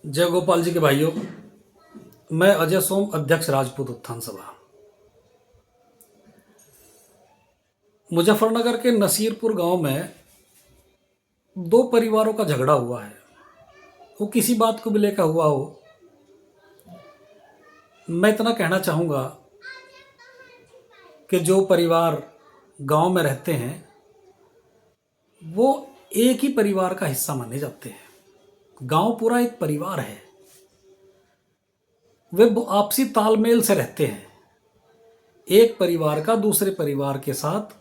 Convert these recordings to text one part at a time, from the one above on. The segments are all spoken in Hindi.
जय गोपाल जी के भाइयों। मैं अजय सोम, अध्यक्ष राजपूत उत्थान सभा। मुजफ्फरनगर के नसीरपुर गांव में दो परिवारों का झगड़ा हुआ है। वो किसी बात को भी लेकर हुआ हो, मैं इतना कहना चाहूँगा कि जो परिवार गांव में रहते हैं वो एक ही परिवार का हिस्सा माने जाते हैं। गांव पूरा एक परिवार है। वे आपसी तालमेल से रहते हैं। एक परिवार का दूसरे परिवार के साथ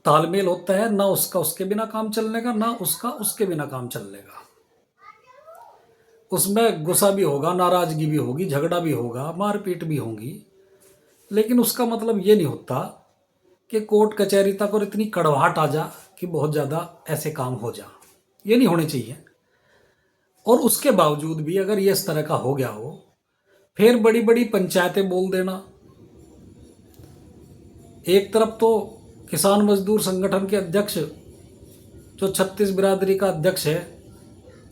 तालमेल होता है, ना उसका उसके बिना काम चलने का, ना उसका उसके बिना काम चलने का। उसमें गुस्सा भी होगा, नाराजगी भी होगी, झगड़ा भी होगा, मारपीट भी होगी, लेकिन उसका मतलब ये नहीं होता कि कोर्ट कचहरी तक और इतनी कड़वाहट आ जा कि बहुत ज़्यादा ऐसे काम हो जा। ये नहीं होने चाहिए। और उसके बावजूद भी अगर ये इस तरह का हो गया हो, फिर बड़ी बड़ी पंचायतें बोल देना। एक तरफ तो किसान मजदूर संगठन के अध्यक्ष, जो 36 बिरादरी का अध्यक्ष है,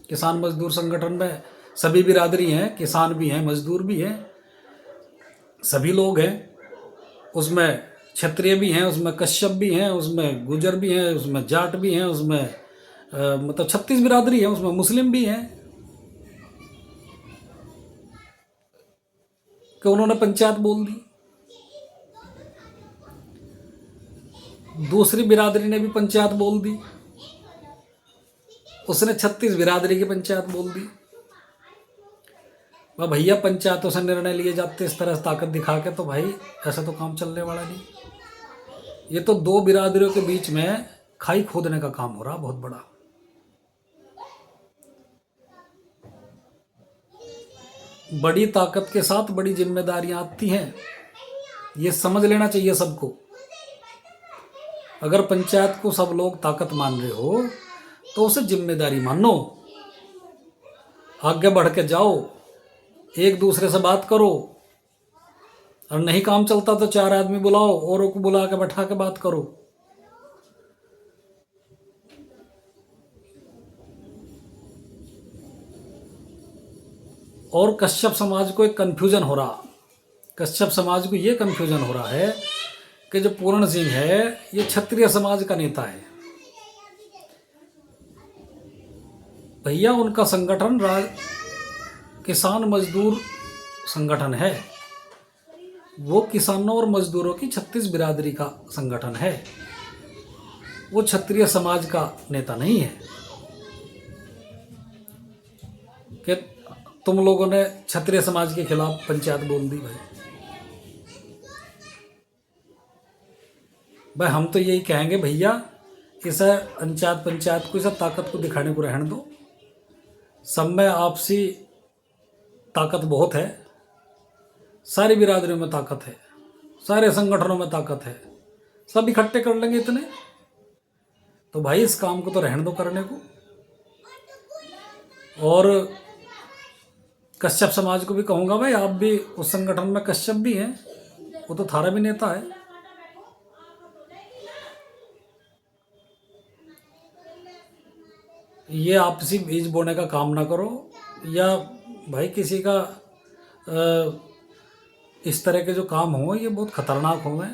किसान मजदूर संगठन में सभी बिरादरी हैं, किसान भी हैं, मजदूर भी हैं, सभी लोग हैं। उसमें क्षत्रिय भी हैं, उसमें कश्यप भी हैं, उसमें गुजर भी हैं, उसमें जाट भी हैं, उसमें मतलब 36 बिरादरी है, उसमें मुस्लिम भी हैं। कि उन्होंने पंचायत बोल दी। दूसरी बिरादरी ने भी पंचायत बोल दी, उसने 36 बिरादरी की पंचायत बोल दी। वह भैया पंचायतों से निर्णय लिए जाते इस तरह से ताकत दिखा के, तो भाई ऐसा तो काम चलने वाला नहीं। ये तो दो बिरादरियों के बीच में खाई खोदने का काम हो रहा बहुत बड़ा। बड़ी ताकत के साथ बड़ी जिम्मेदारियां आती हैं, ये समझ लेना चाहिए सबको। अगर पंचायत को सब लोग ताकत मान रहे हो तो उसे जिम्मेदारी मानो, आगे बढ़ के जाओ, एक दूसरे से बात करो। और नहीं काम चलता तो 4 आदमी बुलाओ, औरों को बुला के बैठा के बात करो। और कश्यप समाज को एक कन्फ्यूजन हो रहा, कश्यप समाज को ये कन्फ्यूजन हो रहा है कि जो पूर्ण सिंह है ये क्षत्रिय समाज का नेता है। भैया उनका संगठन किसान मजदूर संगठन है। वो किसानों और मजदूरों की 36 बिरादरी का संगठन है। वो क्षत्रिय समाज का नेता नहीं है कि तुम लोगों ने क्षत्रिय समाज के खिलाफ पंचायत बोल दी। भाई हम तो यही कहेंगे, भैया इसे पंचायत को, इसे ताकत को दिखाने को रहने दो। सब में आपसी ताकत बहुत है, सारी बिरादरियों में ताकत है, सारे संगठनों में ताकत है, सब इकट्ठे कर लेंगे इतने। तो भाई इस काम को तो रहने दो करने को। और कश्यप समाज को भी कहूँगा, भाई आप भी उस संगठन में कश्यप भी हैं, वो तो थारा भी नेता है। ये आपसी बीज बोने का काम ना करो, या भाई किसी का इस तरह के जो काम हों ये बहुत खतरनाक होंगे।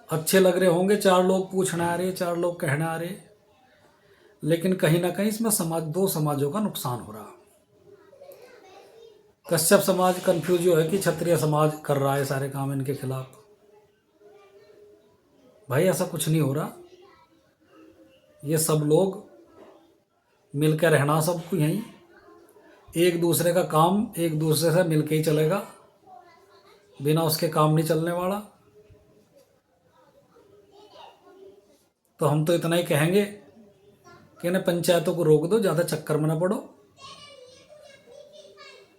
अच्छे लग रहे होंगे, 4 लोग पूछने आ रहे, 4 लोग कहने आ रहे, लेकिन कहीं ना कहीं इसमें दो समाजों का नुकसान हो रहा। कश्यप समाज कंफ्यूज जो है कि क्षत्रिय समाज कर रहा है सारे काम इनके खिलाफ। भाई ऐसा कुछ नहीं हो रहा। ये सब लोग मिलकर रहना, सबको यहीं एक दूसरे का काम एक दूसरे से मिलके ही चलेगा, बिना उसके काम नहीं चलने वाला। तो हम तो इतना ही कहेंगे कि इन्हें पंचायतों को रोक दो, ज़्यादा चक्कर में ना पड़ो।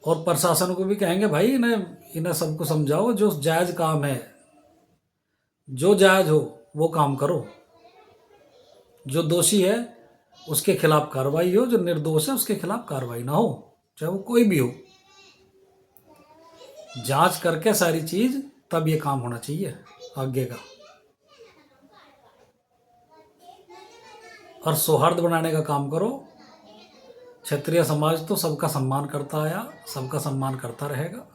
और प्रशासन को भी कहेंगे, भाई इन्हें सबको समझाओ, जो जायज़ काम है, जो जायज़ हो वो काम करो। जो दोषी है उसके खिलाफ कार्रवाई हो, जो निर्दोष है उसके खिलाफ कार्रवाई ना हो, चाहे वो कोई भी हो। जांच करके सारी चीज, तब ये काम होना चाहिए आगे का। और सौहार्द बनाने का काम करो। क्षत्रिय समाज तो सबका सम्मान करता आया, सबका सम्मान करता रहेगा।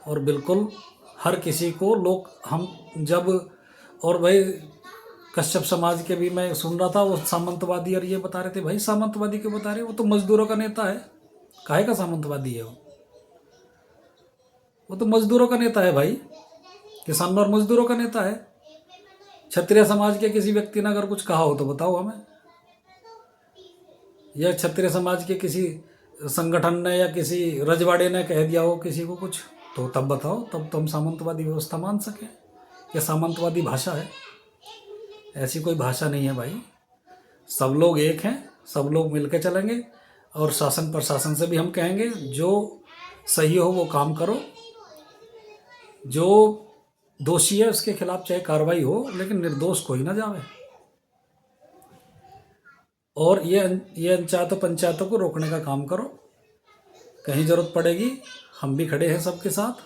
और बिल्कुल हर किसी को लोग हम जब, और भाई कश्यप समाज के भी मैं सुन रहा था, वो सामंतवादी और ये बता रहे थे, भाई सामंतवादी क्यों बता रहे, वो तो मजदूरों का नेता है, काहे का सामंतवादी है वो तो मजदूरों का नेता है भाई, किसानों और मजदूरों का नेता है। क्षत्रिय समाज के किसी व्यक्ति ने अगर कुछ कहा हो तो बताओ हमें, या क्षत्रिय समाज के किसी संगठन ने या किसी रजवाड़े ने कह दिया हो किसी को कुछ, तो तब बताओ, तब तुम सामंतवादी व्यवस्था मान सके। ये सामंतवादी भाषा है, ऐसी कोई भाषा नहीं है भाई। सब लोग एक हैं, सब लोग मिलकर चलेंगे, और शासन प्रशासन से भी हम कहेंगे जो सही हो वो काम करो, जो दोषी है उसके खिलाफ चाहे कार्रवाई हो, लेकिन निर्दोष कोई ना जावे। और ये पंचायतों को रोकने का काम करो, कहीं ज़रूरत पड़ेगी हम भी खड़े हैं सबके साथ।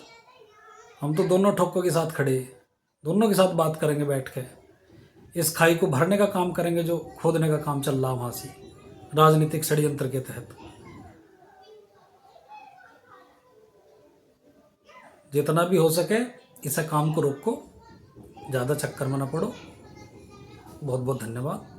हम तो दोनों ठोकों के साथ खड़े हैं, दोनों के साथ बात करेंगे बैठ के, इस खाई को भरने का काम करेंगे जो खोदने का काम चल रहा वहाँ से राजनीतिक षड्यंत्र के तहत। जितना भी हो सके इस काम को रोको, ज़्यादा चक्कर में ना पड़ो। बहुत बहुत धन्यवाद।